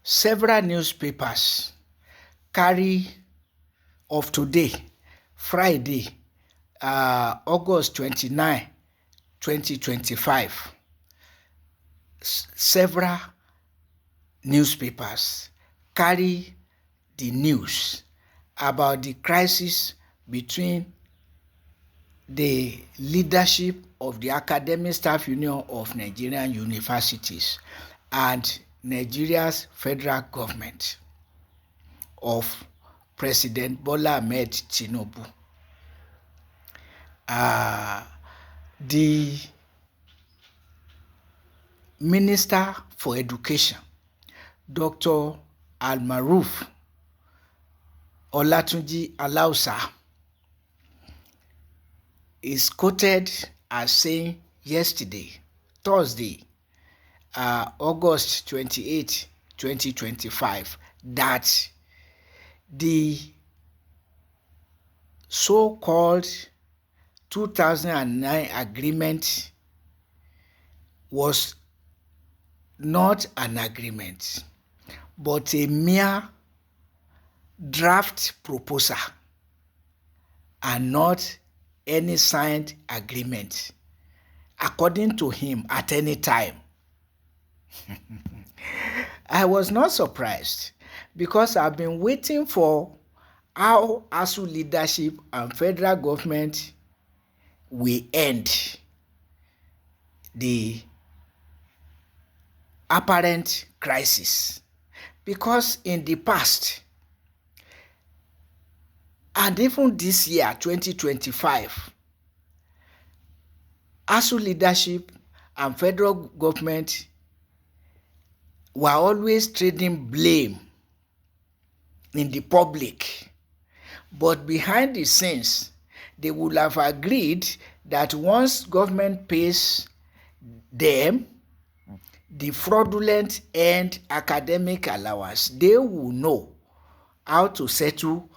several newspapers carry of today, Friday, August 29, 2025. Several newspapers carry the news about the crisis between the leadership of the Academic Staff Union of Nigerian Universities and Nigeria's federal government of President Bola Ahmed Tinubu. The Minister for Education, Dr. Almaroof Olatunji Alausa, is quoted as saying yesterday, Thursday, August 28, 2025, that the so-called 2009 agreement was not an agreement, but a mere draft proposal and not any signed agreement, according to him, at any time. I was not surprised because I've been waiting for how ASUU leadership and federal government will end the apparent crisis. Because in the past, and even this year, 2025, ASUU leadership and federal government were always trading blame in the public. But behind the scenes, they would have agreed that once government pays them the fraudulent and academic allowance, they will know how to settle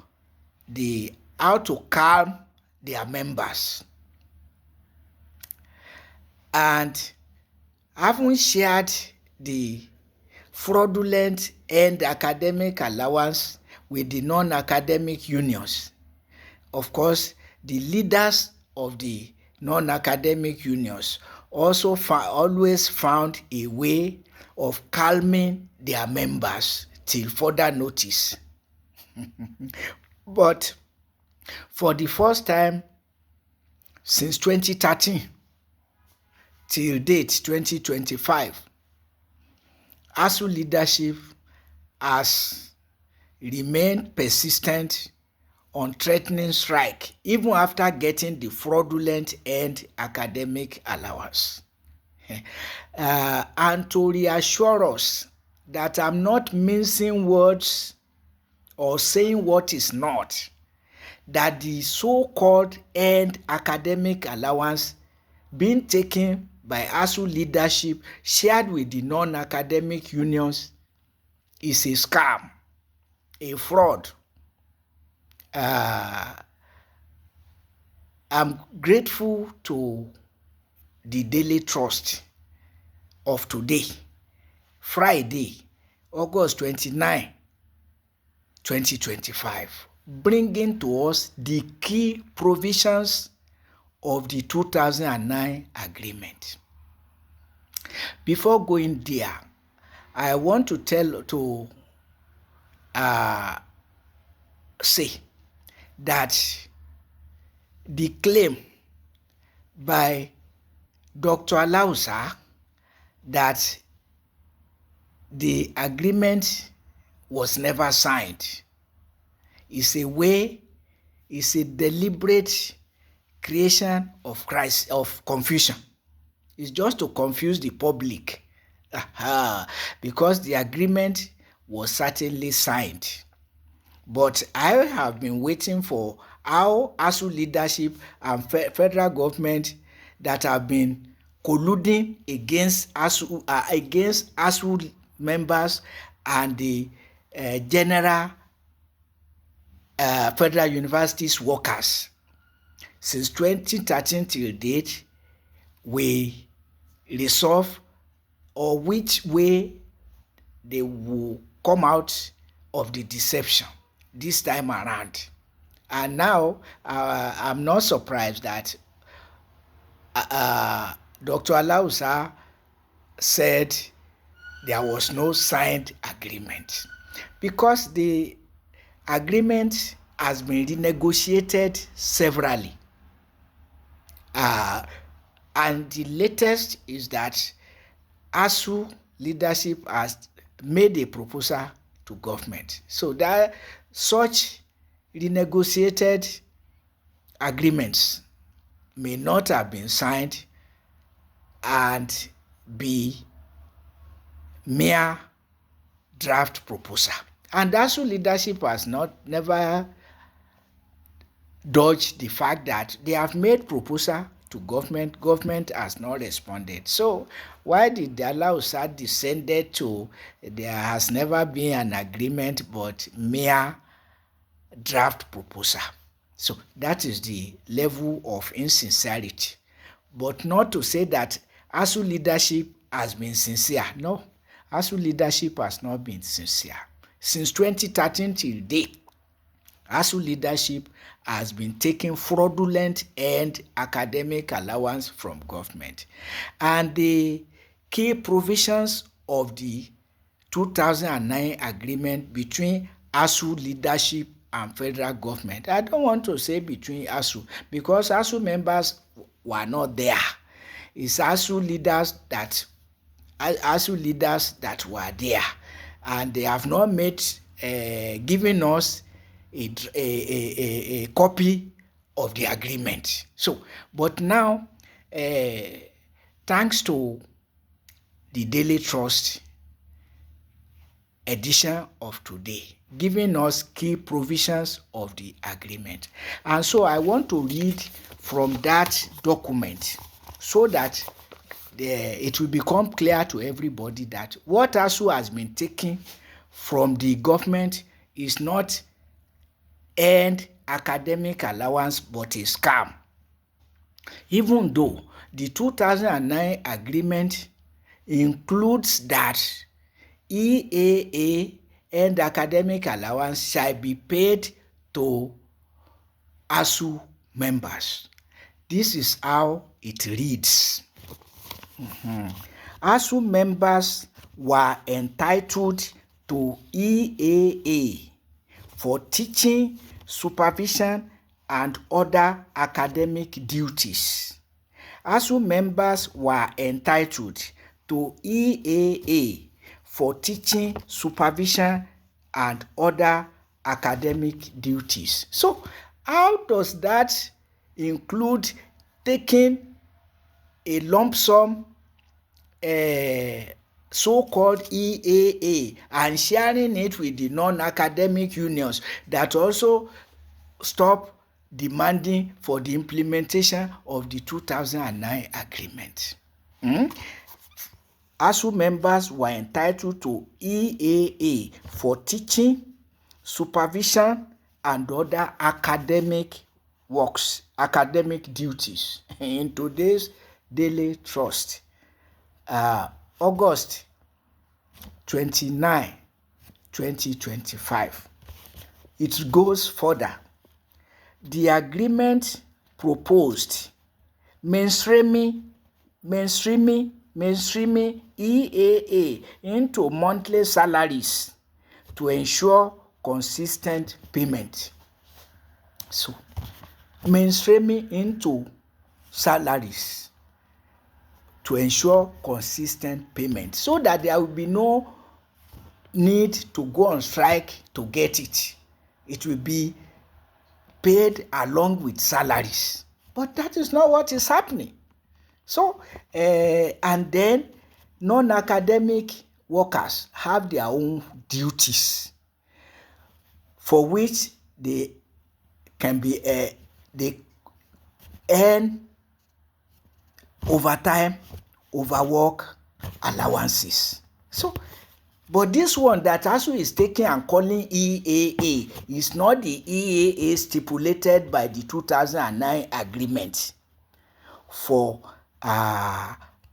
how to calm their members. And having shared the fraudulent and academic allowance with the non-academic unions, of course, the leaders of the non-academic unions also always found a way of calming their members till further notice. But for the first time since 2013 till date 2025, ASUU leadership has remained persistent on threatening strike even after getting the fraudulent and academic allowance. And to reassure us that I'm not mincing words or saying what is not, that the so-called and academic allowance being taken by ASUU leadership shared with the non-academic unions is a scam, a fraud. I'm grateful to the Daily Trust of today, Friday, August 29, 2025, bringing to us the key provisions of the 2009 agreement. Before going there, I want to say that the claim by Dr. Alausa that the agreement was never signed is a deliberate creation of confusion. It's just to confuse the public, because the agreement was certainly signed. But I have been waiting for how ASUU leadership and federal government that have been colluding against ASUU members and the general federal universities workers. Since 2013 till date, we resolve or which way they will come out of the deception this time around. And now I'm not surprised that Dr. Alausa said there was no signed agreement, because the agreement has been renegotiated severally. And the latest is that ASUU leadership has made a proposal to government. So that such renegotiated agreements may not have been signed and be mere draft proposal. And ASUU leadership has never dodged the fact that they have made proposal to government has not responded. So why did the Alausa descended to there has never been an agreement but mere draft proposal? So that is the level of insincerity. But not to say that ASUU leadership has been sincere. No, ASUU leadership has not been sincere. Since 2013 till date, ASUU leadership has been taking fraudulent and academic allowance from government. And the key provisions of the 2009 agreement between ASUU leadership and federal government, I don't want to say between ASUU, because ASUU members were not there. It's ASUU leaders that were there, and they have not made given us a copy of the agreement. So, but now, thanks to the Daily Trust edition of today, giving us key provisions of the agreement. And so I want to read from that document so that it will become clear to everybody that what ASUU has been taking from the government is not earned academic allowance but a scam. Even though the 2009 agreement includes that EAA and academic allowance shall be paid to ASUU members. This is how it reads. ASUU members were entitled to EAA for teaching, supervision, and other academic duties. ASUU members were entitled to EAA for teaching, supervision, and other academic duties. So, how does that include taking a lump sum so-called EAA and sharing it with the non-academic unions that also stop demanding for the implementation of the 2009 agreement? ASUU members were entitled to EAA for teaching, supervision, and other academic works, academic duties. In today's Daily Trust, August 29, 2025. It goes further. The agreement proposed mainstreaming EAA into monthly salaries to ensure consistent payment. So, mainstreaming into salaries to ensure consistent payment so that there will be no need to go on strike to get it. It will be paid along with salaries. But that is not what is happening. So, and then non-academic workers have their own duties for which they can be they earn overtime, overwork allowances. So, but this one that ASUU is taking and calling EAA is not the EAA stipulated by the 2009 agreement for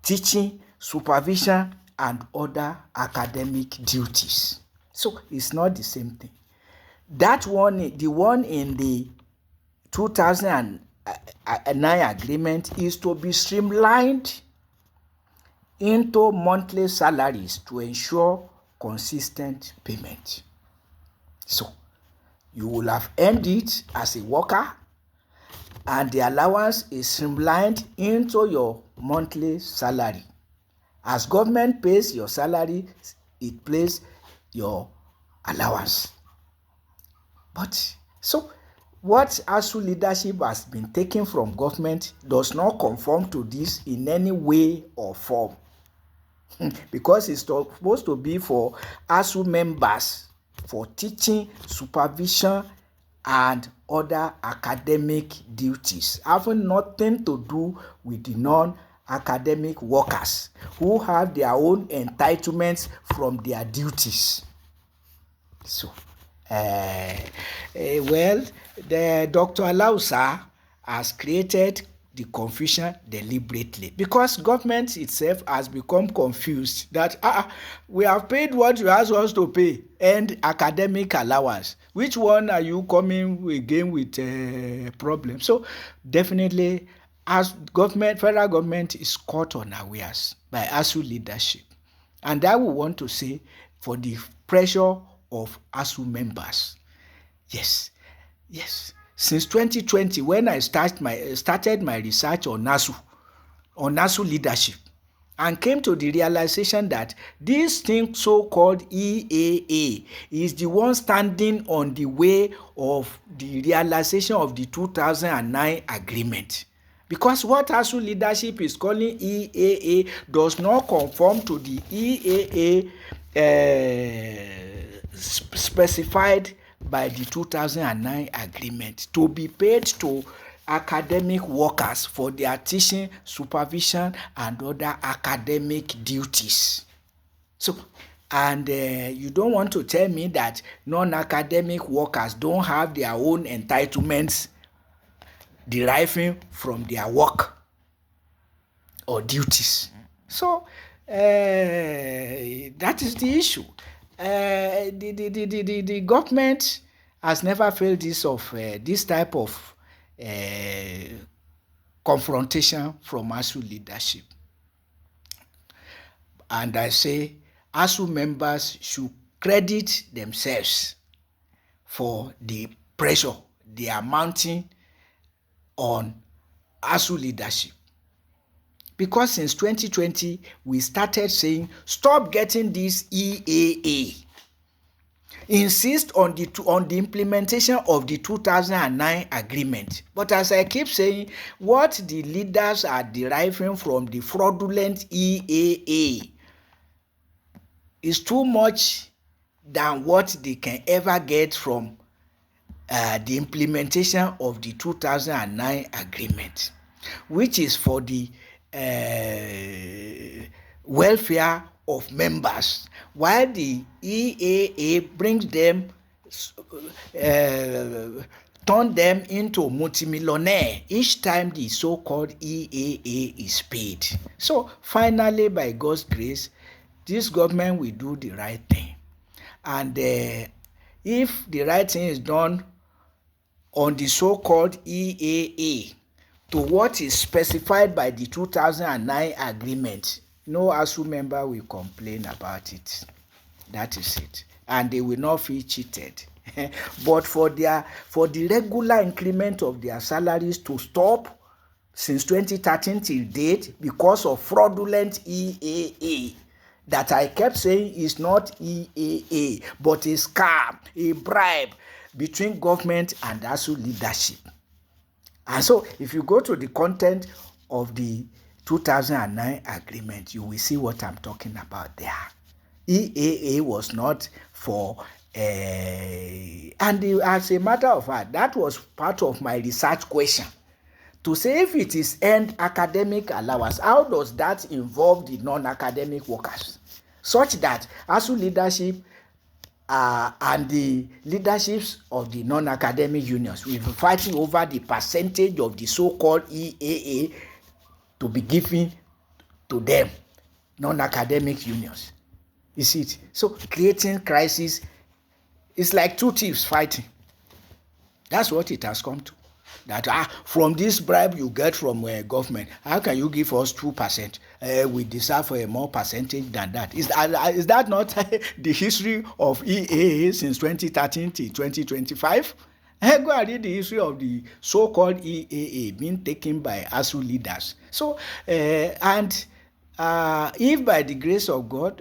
teaching, supervision, and other academic duties. So it's not the same thing. That one, the one in the 2009 agreement, is to be streamlined into monthly salaries to ensure consistent payment. So you will have earned it as a worker, and the allowance is streamlined into your monthly salary. As government pays your salary, it pays your allowance. But so what ASUU leadership has been taking from government does not conform to this in any way or form. Because it's supposed to be for ASUU members for teaching, supervision, and other academic duties, having nothing to do with the non-academic workers who have their own entitlements from their duties. So, well, the Dr. Alausa has created the confusion deliberately, because government itself has become confused that we have paid what you asked us to pay and academic allowance. Which one are you coming again with a problem? So definitely, as government, federal government is caught unawares by ASUU leadership, and I would want to say for the pressure of ASUU members. Yes. Since 2020, when I started my research on ASUU leadership, and came to the realization that this thing so-called EAA is the one standing on the way of the realization of the 2009 agreement. Because what ASUU leadership is calling EAA does not conform to the EAA specified by the 2009 agreement to be paid to academic workers for their teaching, supervision, and other academic duties. So, and you don't want to tell me that non-academic workers don't have their own entitlements deriving from their work or duties. So, that is the issue. The government has never failed this type of confrontation from ASUU leadership, and I say ASUU members should credit themselves for the pressure they are mounting on ASUU leadership. Because since 2020, we started saying, stop getting this EAA. Insist on the implementation of the 2009 agreement. But as I keep saying, what the leaders are deriving from the fraudulent EAA is too much than what they can ever get from the implementation of the 2009 agreement, which is for the welfare of members, while the EAA brings them, turn them into multimillionaire each time the so-called EAA is paid. So finally, by God's grace, this government will do the right thing, and if the right thing is done on the so-called EAA to what is specified by the 2009 agreement, no ASUU member will complain about it. That is it. And they will not feel cheated. But for the regular increment of their salaries to stop since 2013 till date because of fraudulent EAA, that I kept saying is not EAA, but a scam, a bribe between government and ASUU leadership. And so if you go to the content of the 2009 agreement, you will see what I'm talking about there. EAA was not for as a matter of fact, that was part of my research question, to say if it is earned academic allowance, how does that involve the non-academic workers, such that ASUU leadership and the leaderships of the non-academic unions will be fighting over the percentage of the so-called EAA to be given to them, non-academic unions. You see it? So creating crisis It's like two thieves fighting. That's what it has come to. That from this bribe you get from government, how can you give us 2%? We deserve a more percentage than that. Is that not the history of EAA since 2013 to 2025? Go and read the history of the so-called EAA being taken by ASUU leaders. So, if by the grace of God,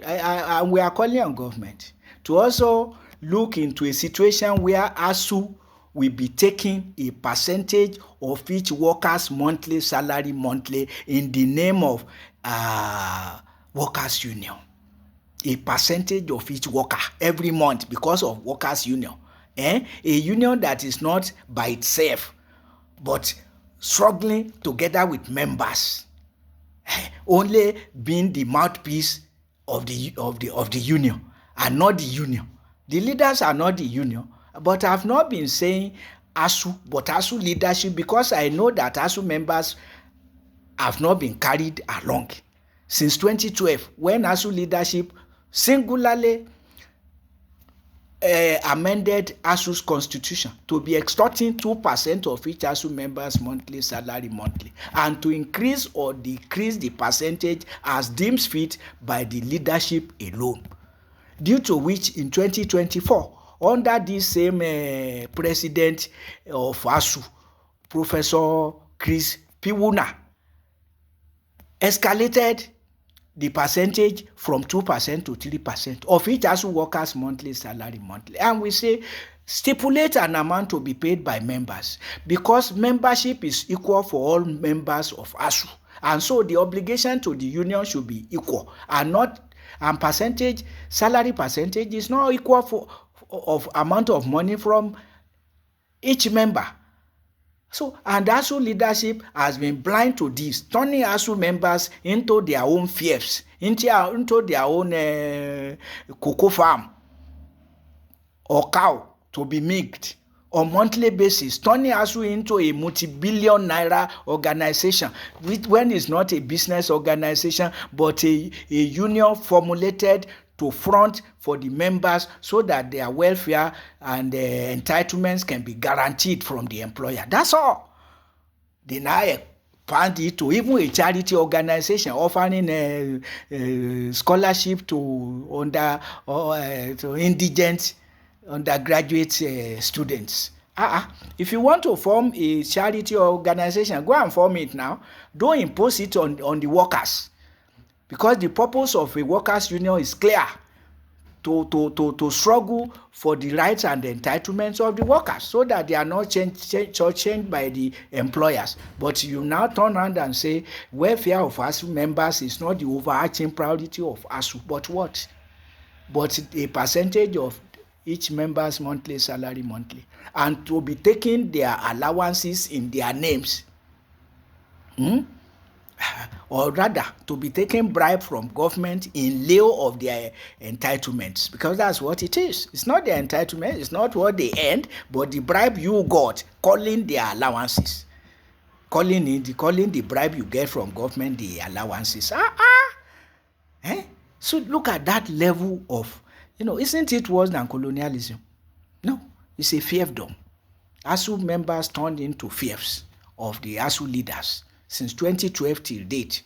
we are calling on government to also look into a situation where ASUU will be taking a percentage of each worker's monthly salary monthly in the name of workers' union. A percentage of each worker every month because of workers' union. A union that is not by itself but struggling together with members, only being the mouthpiece of the union and not the union. The leaders are not the union, but I've not been saying ASUU, but ASUU leadership, because I know that ASUU members have not been carried along since 2012 when ASUU leadership singularly amended ASUU's constitution to be extorting 2% of each ASUU members' monthly salary monthly, and to increase or decrease the percentage as deemed fit by the leadership alone. Due to which, in 2024, under this same president of ASUU, Professor Chris Piwuna, escalated the percentage from 2% to 3% of each ASUU workers' monthly salary monthly. And we say stipulate an amount to be paid by members, because membership is equal for all members of ASUU. And so the obligation to the union should be equal, and salary percentage is not equal of amount of money from each member. So, and ASUU leadership has been blind to this, turning ASUU members into their own fiefs, into their own cocoa farm or cow to be milked on monthly basis, turning ASUU into a multi-billion naira organization, when it's not a business organization but a union formulated to front for the members so that their welfare and entitlements can be guaranteed from the employer. That's all. They now expand it to even a charity organization offering scholarship to indigent undergraduate students. If you want to form a charity organization, go and form it now. Don't impose it on the workers, because the purpose of a workers' union is clear: to struggle for the rights and the entitlements of the workers, so that they are not changed by the employers. But you now turn around and say welfare of ASUU members is not the overarching priority of ASUU, but what? But a percentage of each member's monthly salary monthly, and to be taking their allowances in their names. Or rather, to be taking bribe from government in lieu of their entitlements, because that's what it is. It's not their entitlement, it's not what they earned, but the bribe you got, calling their allowances, calling the bribe you get from government the allowances. So look at that level of, isn't it worse than colonialism? No, it's a fiefdom. ASUU members turned into fiefs of the ASUU leaders since 2012 till date,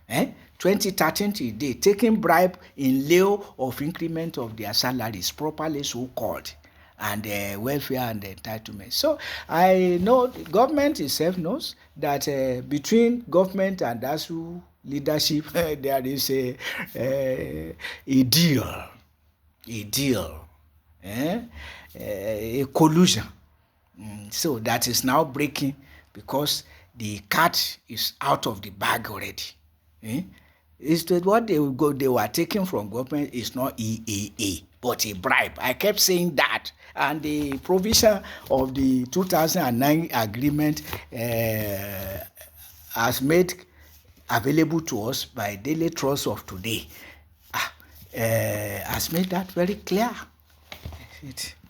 2013 till date, taking bribe in lieu of increment of their salaries, properly so called, and welfare and entitlement. So I know the government itself knows that between government and ASUU leadership there is a deal, a collusion. So that is now breaking, because the cat is out of the bag already. Is that what they were taking from government is not EAA, but a bribe. I kept saying that, and the provision of the 2009 agreement has made available to us by Daily Trust of today, has made that very clear.